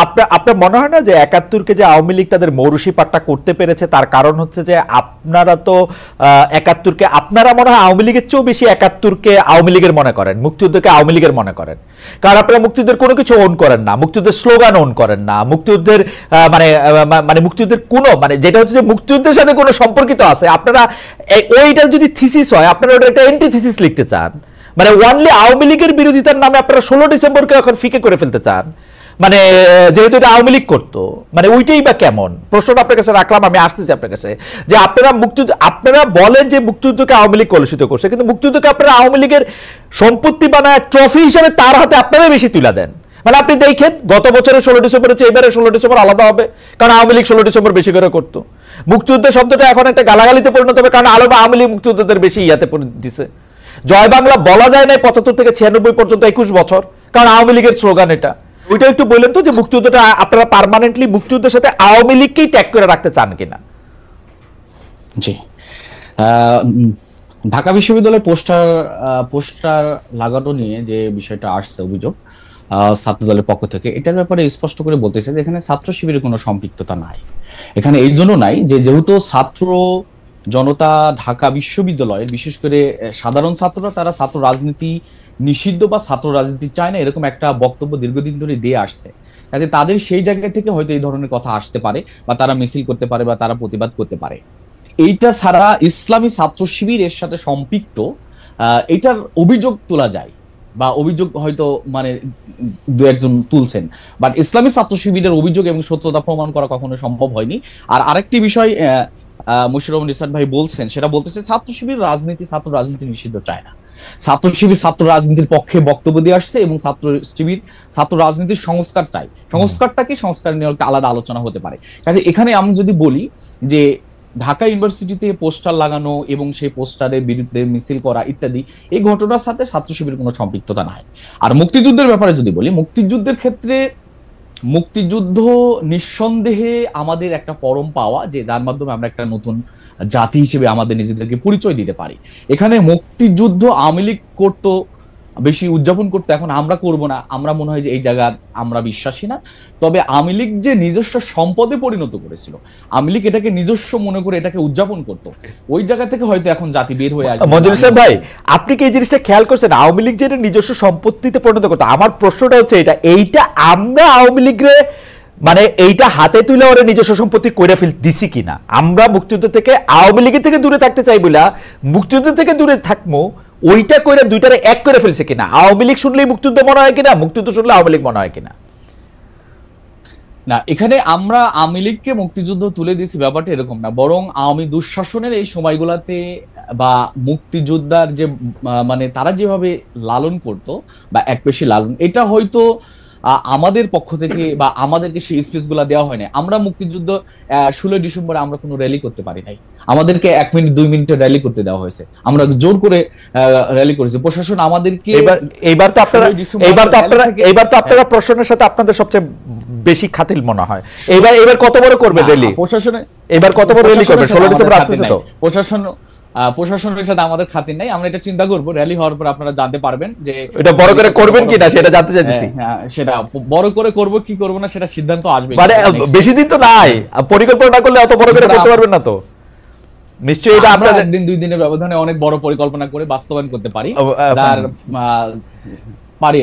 আপনার আপনার মনে হয় না যে ৭১-কে যে আওয়ামী লীগ তাদের মৌরুসি পাট্টা করতে পেরেছে তার কারণ হচ্ছে যে আপনারা তো ৭১-কে আপনারা মনে হয় আওয়ামী লীগের চেয়েও বেশি ৭১-কে আওয়ামী লীগের মনে করেন, মুক্তিযুদ্ধকে আওয়ামী লীগের মনে করেন। কারণ আপনারা মুক্তিযুদ্ধের কোনো কিছু ওন করেন না, মুক্তিযুদ্ধের স্লোগান ওন করেন না, মুক্তিযুদ্ধের মানে মানে মুক্তিযুদ্ধের কোনো মানে যেটা হচ্ছে যে মুক্তিযুদ্ধের সাথে কোনো সম্পর্কিত আছে আপনারা ওইটা যদি থিসিস হয় আপনারা ওটা একটা এন্টি থিসিস লিখতে চান, মানে ওয়ানলি আওয়ামী লীগের বিরোধিতার নামে আপনারা ১৬ ডিসেম্বরকে এখন ফিকে করে ফেলতে চান, মানে যেহেতু এটা আওয়ামী লীগ করতো, মানে ওইটাই বা কেমন? প্রশ্নটা আপনার কাছে রাখলাম, আমি আসতেছি আপনার কাছে যে আপনারা মুক্তিযুদ্ধ আপনারা বলেন যে মুক্তিযুদ্ধকে আওয়ামী লীগ কলুষিত করছে, কিন্তু মুক্তিযুদ্ধকে আপনারা আওয়ামী লীগের সম্পত্তি বানায় ট্রফি হিসেবে তার হাতে আপনারাই বেশি তুলে দেন। মানে আপনি দেখেন গত বছরের ১৬ ডিসেম্বর হচ্ছে এবারে ১৬ ডিসেম্বর আলাদা হবে, কারণ আওয়ামী লীগ ১৬ ডিসেম্বর বেশি করে করতো। মুক্তিযুদ্ধ শব্দটা এখন একটা গালাগালিতে পরিণত হবে, কারণ আওয়ামী লীগ মুক্তিযুদ্ধদের বেশি ইয়াতে দিছে। জয় বাংলা বলা যায় না ৭৫ থেকে ৯৬ পর্যন্ত ২১ বছর, কারণ আওয়ামী লীগের স্লোগান এটা। ওইটা একটু বললেন তো যে মুক্তিযুদ্ধটা আপনারা পার্মানেন্টলি মুক্তিযুদ্ধের সাথে আওয়ামী লীগকেই ট্যাগ করে রাখতে চান কিনা? জি, ঢাকা বিশ্ববিদ্যালয়ে পোস্টার লাগানো নিয়ে যে বিষয়টা আসছে অভিযোগ ছাত্র দলের পক্ষ থেকে, এটার ব্যাপারে স্পষ্ট করে বলতেছে যে এখানে ছাত্র শিবিরের কোনো সম্পৃক্ততা নাই। এখানে এই জন্য নাই যে যেহেতু ছাত্র জনতা ঢাকা বিশ্ববিদ্যালয়ের বিশেষ করে সাধারণ ছাত্ররা তারা ছাত্র রাজনীতি নিষিদ্ধ বা ছাত্র রাজনীতি চায় না এরকম একটা বক্তব্য দীর্ঘদিন ধরে দিয়ে আসছে, কাজে তাদের সেই জায়গা থেকে হয়তো এই ধরনের কথা আসতে পারে বা তারা মিছিল করতে পারে বা তারা প্রতিবাদ করতে পারে। এইটা ছাড়া ইসলামী ছাত্র শিবির এর সাথে সম্পৃক্ত এটার অভিযোগ তোলা যায় বা অভিযোগ হয়তো মানে দু একজন তুলছেন, বাট ইসলামী ছাত্র শিবিরের অভিযোগ এবং সত্যতা প্রমাণ করা কখনো সম্ভব হয়নি। আর আরেকটি বিষয় মুশির রহমান রিসাত ভাই বলছেন, সেটা বলতেছে ছাত্র শিবির ছাত্র রাজনীতি নিষিদ্ধ চায় না। ছাত্র শিবির ছাত্র রাজনীতির পক্ষে বক্তব্য দিয়ে আসছে এবং ছাত্র শিবির ছাত্র রাজনীতির সংস্কার চায়। সংস্কারটাকে সংস্কার নিয়ে একটা আলাদা আলোচনা হতে পারে। কাজে এখানে আমি যদি বলি যে ঢাকা ইউনিভার্সিটিতে পোস্টার লাগানো এবং সেই পোস্টারের বিরুদ্ধে মিছিল করা ইত্যাদি এই ঘটনার সাথে ছাত্র শিবিরের কোনো সম্পৃক্ততা নাই। আর মুক্তিযুদ্ধের ব্যাপারে যদি বলি, মুক্তিযুদ্ধের ক্ষেত্রে মুক্তিযুদ্ধ নিঃসন্দেহে আমাদের একটা পরম পাওয়া, যে যার মাধ্যমে আমরা একটা নতুন জাতি হিসেবে আমাদের নিজেদেরকে পরিচয় দিতে পারি। এখানে মুক্তিযুদ্ধ আওয়ামী লীগ করতো, বেশি উদযাপন করতে, এখন আমরা করব না, আমরা মনে হয় যে এই জায়গা আমরা বিশ্বাসী না। তবে আওয়ামী লীগ যে নিজস্ব সম্পদে পরিণত করেছিল, আওয়ামী লীগ এটাকে নিজস্ব মনে করে এটাকে উদযাপন করতো, ওই জায়গা থেকে হয়তো এখন জাতি বের হয়ে আসবে। মঞ্জুর সাহেব ভাই, আপনি কি এই জিনিসটা খেয়াল করছেন আওয়ামী লীগ যেটা নিজস্ব সম্পত্তিতে পরিণত করতো? আমার প্রশ্নটা হচ্ছে এইটা আমরা আওয়ামী লীগের মানে এইটা হাতে তুলে ওরা নিজস্ব সম্পত্তি করে দিছি কিনা? আমরা মুক্তিযুদ্ধ থেকে আওয়ামী লীগের থেকে দূরে থাকতে চাই বলে মুক্তিযুদ্ধ থেকে দূরে থাকবো, ওইটা করে দুইটারে এক করে ফেলছে কিনা? আওয়ামী লীগ শুনলেই মুক্তিযুদ্ধ মনে হয় কিনা, মুক্তিযুদ্ধ শুনলে আওয়ামী লীগ মনে হয় কিনা? না, এখানে আমরা আওয়ামী লীগকে মুক্তিযুদ্ধ তুলে দিয়েছি ব্যাপারটা এরকম না, বরং আওয়ামী দুঃশাসনের এই সময়গুলাতে বা মুক্তিযোদ্ধার যে মানে তারা যেভাবে লালন করতো বা এক পেশি লালন, এটা হয়তো আমাদের পক্ষ থেকে বা আমাদেরকে সেই স্পেস গুলা দেওয়া হয় না। আমরা মুক্তিযুদ্ধ 16 ডিসেম্বরে আমরা কোনো র্যালি করতে পারি নাই, আমাদেরকে 1 মিনিট 2 মিনিটের র্যালি করতে দেওয়া হয়েছে, আমরা জোর করে র্যালি করেছি। প্রশাসন আমাদেরকে এইবার তো আপনারা প্রশাসনের সাথে আপনাদের সবচেয়ে বেশি খাতিল মনে হয়। এবার কত বড় করবে র্যালি? প্রশাসনে এবার কত বড় র্যালি করবে? 16 ডিসেম্বর আসতেছে তো। প্রশাসনের সাথে আমাদের খাতির নাই, আমরা এটা চিন্তা করব র্যালি হওয়ার পর আপনারা জানতে পারবেন যে এটা বড় করে করবেন কিনা সেটা জানতে চাইতেছি। সেটা বড় করে করব কি করব না সেটা সিদ্ধান্ত আসবে, মানে বেশি দিন তো নাই, পরিকল্পনা না করলে অত বড় করে করতে পারবেন না তো নিশ্চয়ই। এটা আমরা একদিন 2 দিনের ব্যবধানে অনেক বড় পরিকল্পনা করে বাস্তবায়ন করতে পারি, যার পারি।